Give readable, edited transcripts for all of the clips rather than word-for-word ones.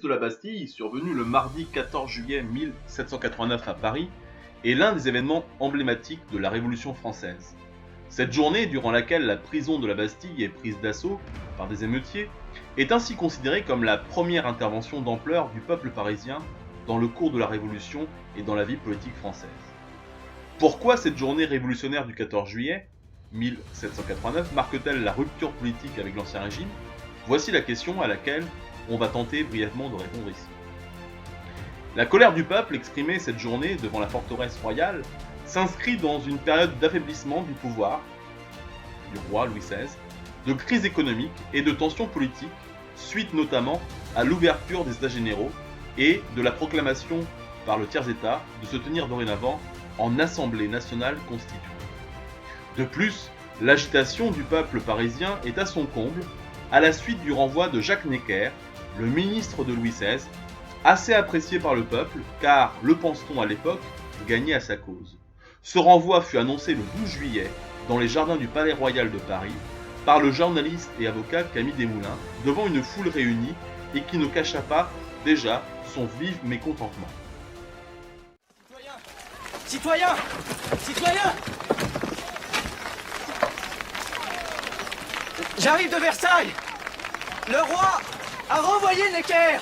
de la Bastille, survenu le mardi 14 juillet 1789 à Paris, est l'un des événements emblématiques de la Révolution française. Cette journée, durant laquelle la prison de la Bastille est prise d'assaut par des émeutiers, est ainsi considérée comme la première intervention d'ampleur du peuple parisien dans le cours de la Révolution et dans la vie politique française. Pourquoi cette journée révolutionnaire du 14 juillet 1789 marque-t-elle la rupture politique avec l'Ancien Régime? Voici la question à laquelle on va tenter brièvement de répondre ici. La colère du peuple exprimée cette journée devant la forteresse royale s'inscrit dans une période d'affaiblissement du pouvoir du roi Louis XVI, de crise économique et de tensions politiques, suite notamment à l'ouverture des États généraux et de la proclamation par le tiers-État de se tenir dorénavant en Assemblée nationale constituée. De plus, l'agitation du peuple parisien est à son comble à la suite du renvoi de Jacques Necker, le ministre de Louis XVI, assez apprécié par le peuple, car, le pense-t-on à l'époque, gagnait à sa cause. Ce renvoi fut annoncé le 12 juillet dans les jardins du Palais Royal de Paris par le journaliste et avocat Camille Desmoulins devant une foule réunie et qui ne cacha pas déjà son vif mécontentement. Citoyens! Citoyens! J'arrive de Versailles! Le roi a renvoyé Necker!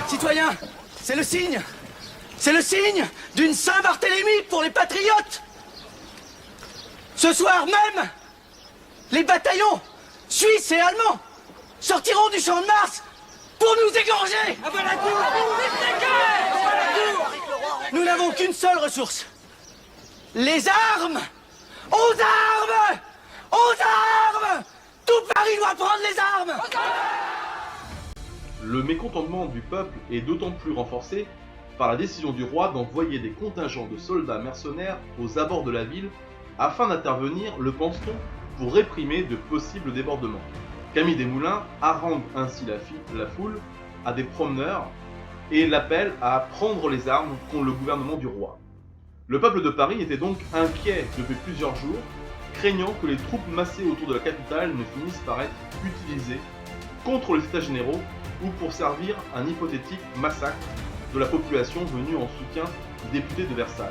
Citoyens, c'est le signe! C'est le signe d'une Saint-Barthélemy pour les patriotes! Ce soir même, les bataillons suisses et allemands sortiront du champ de Mars pour nous égorger! Nous n'avons qu'une seule ressource. Les armes! Aux armes! Aux armes! Tout Paris doit prendre les armes! Le mécontentement du peuple est d'autant plus renforcé par la décision du roi d'envoyer des contingents de soldats mercenaires aux abords de la ville afin d'intervenir, le pense-t-on, pour réprimer de possibles débordements. Camille Desmoulins harangue ainsi la foule à des promeneurs et l'appelle à prendre les armes contre le gouvernement du roi. Le peuple de Paris était donc inquiet depuis plusieurs jours, craignant que les troupes massées autour de la capitale ne finissent par être utilisées contre les États généraux ou pour servir un hypothétique massacre de la population venue en soutien des députés de Versailles,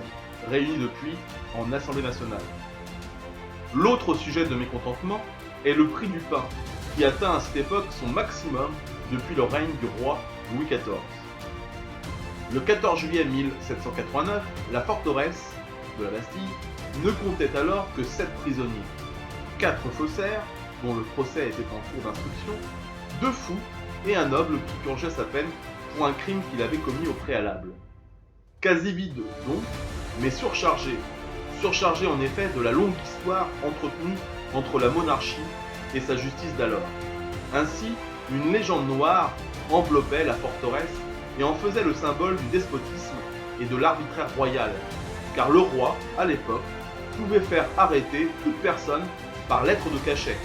réunis depuis en Assemblée nationale. L'autre sujet de mécontentement est le prix du pain, qui atteint à cette époque son maximum depuis le règne du roi Louis XIV. Le 14 juillet 1789, la forteresse de la Bastille ne comptait alors que 7 prisonniers, 4 faussaires, dont le procès était en cours d'instruction, 2 fous et un noble qui purgeait sa peine pour un crime qu'il avait commis au préalable. Quasi vide donc, mais surchargé en effet de la longue histoire entretenue entre la monarchie et sa justice d'alors. Ainsi, une légende noire enveloppait la forteresse et en faisait le symbole du despotisme et de l'arbitraire royal, car le roi, à l'époque, pouvait faire arrêter toute personne par lettre de cachet,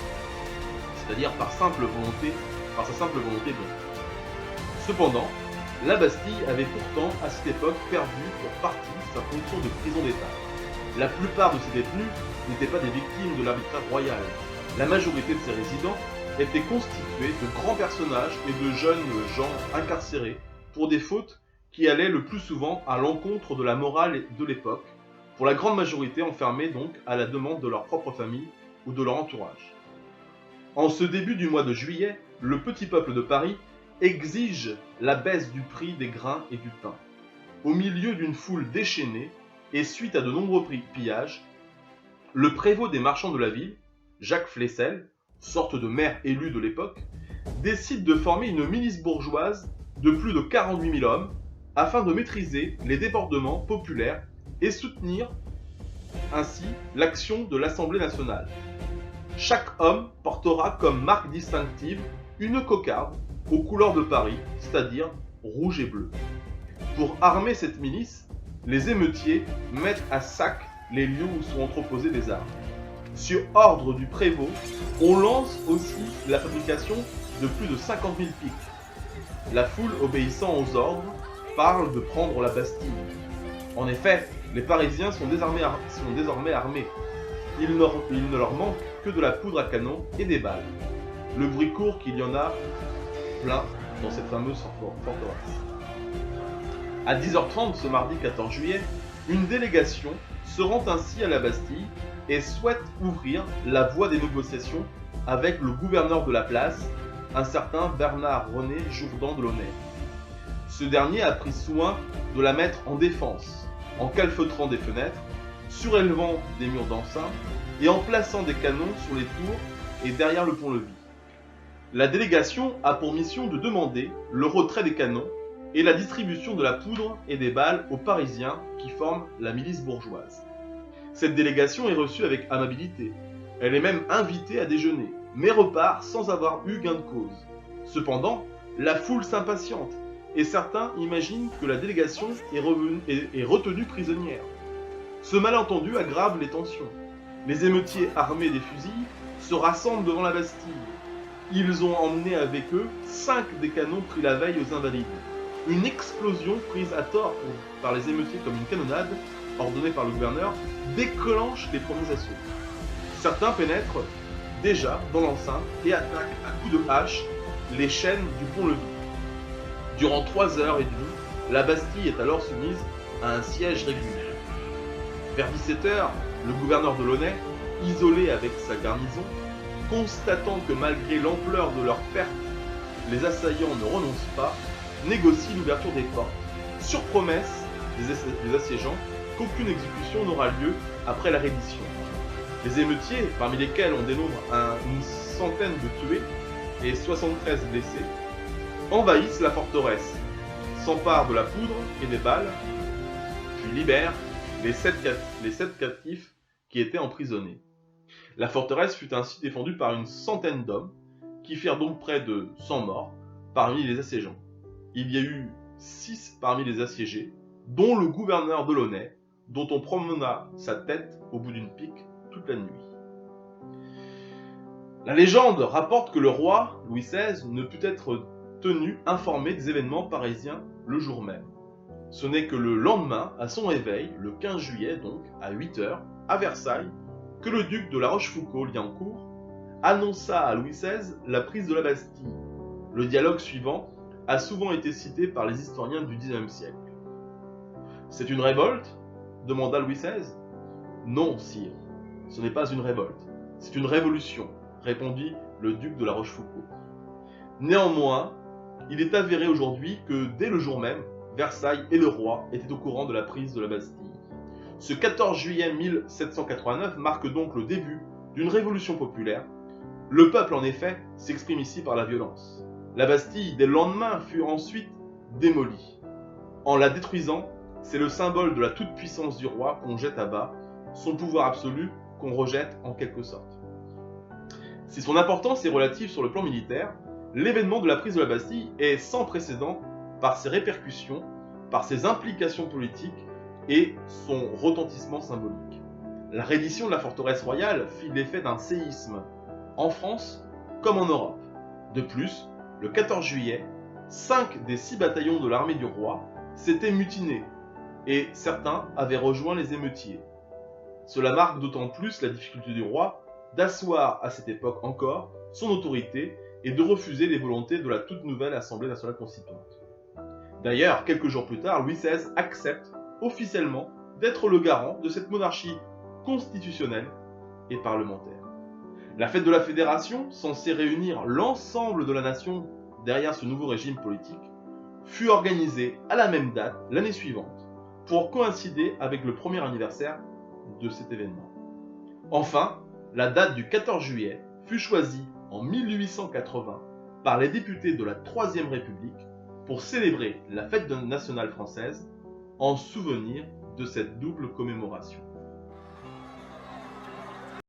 c'est-à-dire par sa simple volonté donc. Cependant, la Bastille avait pourtant à cette époque perdu pour partie sa fonction de prison d'État. La plupart de ces détenus n'étaient pas des victimes de l'arbitraire royal. La majorité de ces résidents étaient constitués de grands personnages et de jeunes gens incarcérés pour des fautes qui allaient le plus souvent à l'encontre de la morale de l'époque, pour la grande majorité enfermés donc à la demande de leur propre famille ou de leur entourage. En ce début du mois de juillet, le petit peuple de Paris exige la baisse du prix des grains et du pain. Au milieu d'une foule déchaînée et suite à de nombreux pillages, le prévôt des marchands de la ville, Jacques Flessel, sorte de maire élu de l'époque, décide de former une milice bourgeoise de plus de 48 000 hommes afin de maîtriser les débordements populaires et soutenir ainsi l'action de l'Assemblée nationale. Chaque homme portera comme marque distinctive une cocarde aux couleurs de Paris, c'est-à-dire rouge et bleu. Pour armer cette milice, les émeutiers mettent à sac les lieux où sont entreposées des armes. Sur ordre du prévôt, on lance aussi la fabrication de plus de 50 000 piques. La foule obéissant aux ordres parle de prendre la Bastille. En effet, les Parisiens sont désormais armés. Il ne leur manque que de la poudre à canon et des balles. Le bruit court qu'il y en a plein dans cette fameuse forteresse. À 10h30 ce mardi 14 juillet, une délégation se rend ainsi à la Bastille et souhaite ouvrir la voie des négociations avec le gouverneur de la place, un certain Bernard-René Jourdan de Launay. Ce dernier a pris soin de la mettre en défense, en calfeutrant des fenêtres, surélevant des murs d'enceinte et en plaçant des canons sur les tours et derrière le pont-levis. La délégation a pour mission de demander le retrait des canons et la distribution de la poudre et des balles aux Parisiens qui forment la milice bourgeoise. Cette délégation est reçue avec amabilité. Elle est même invitée à déjeuner, mais repart sans avoir eu gain de cause. Cependant, la foule s'impatiente et certains imaginent que la délégation est retenue prisonnière. Ce malentendu aggrave les tensions. Les émeutiers armés des fusils se rassemblent devant la Bastille. Ils ont emmené avec eux 5 des canons pris la veille aux Invalides. Une explosion prise à tort par les émeutiers comme une canonnade, ordonnée par le gouverneur, déclenche les premiers assauts. Certains pénètrent déjà dans l'enceinte et attaquent à coups de hache les chaînes du pont-levis. Durant 3h30, la Bastille est alors soumise à un siège régulier. Vers 17h, le gouverneur de Launay, isolé avec sa garnison, constatant que malgré l'ampleur de leurs pertes, les assaillants ne renoncent pas, négocie l'ouverture des portes, sur promesse des assiégeants qu'aucune exécution n'aura lieu après la reddition. Les émeutiers, parmi lesquels on dénombre une centaine de tués et 73 blessés, envahissent la forteresse, s'emparent de la poudre et des balles, puis libèrent les 7 captifs qui étaient emprisonnés. La forteresse fut ainsi défendue par une centaine d'hommes, qui firent donc près de 100 morts parmi les assiégeants. Il y a eu 6 parmi les assiégés, dont le gouverneur de Launay, dont on promena sa tête au bout d'une pique toute la nuit. La légende rapporte que le roi, Louis XVI, ne put être tenu informé des événements parisiens le jour même. Ce n'est que le lendemain, à son réveil, le 15 juillet donc, à 8h, à Versailles, que le duc de La Rochefoucauld-Liancourt annonça à Louis XVI la prise de la Bastille. Le dialogue suivant a souvent été cité par les historiens du XIXe siècle. « C'est une révolte » demanda Louis XVI. « Non, sire, ce n'est pas une révolte, c'est une révolution » répondit le duc de La Rochefoucauld. Néanmoins, il est avéré aujourd'hui que dès le jour même, Versailles et le roi étaient au courant de la prise de la Bastille. Ce 14 juillet 1789 marque donc le début d'une révolution populaire. Le peuple, en effet, s'exprime ici par la violence. La Bastille, dès le lendemain, fut ensuite démolie. En la détruisant, c'est le symbole de la toute-puissance du roi qu'on jette à bas, son pouvoir absolu qu'on rejette en quelque sorte. Si son importance est relative sur le plan militaire, l'événement de la prise de la Bastille est sans précédent par ses répercussions, par ses implications politiques et son retentissement symbolique. La reddition de la forteresse royale fit l'effet d'un séisme, en France comme en Europe. De plus, le 14 juillet, 5 des 6 bataillons de l'armée du roi s'étaient mutinés, et certains avaient rejoint les émeutiers. Cela marque d'autant plus la difficulté du roi d'asseoir à cette époque encore son autorité et de refuser les volontés de la toute nouvelle Assemblée nationale constituante. D'ailleurs, quelques jours plus tard, Louis XVI accepte officiellement d'être le garant de cette monarchie constitutionnelle et parlementaire. La fête de la Fédération, censée réunir l'ensemble de la nation derrière ce nouveau régime politique, fut organisée à la même date l'année suivante, pour coïncider avec le premier anniversaire de cet événement. Enfin, la date du 14 juillet fut choisie en 1880 par les députés de la Troisième République pour célébrer la fête nationale française en souvenir de cette double commémoration.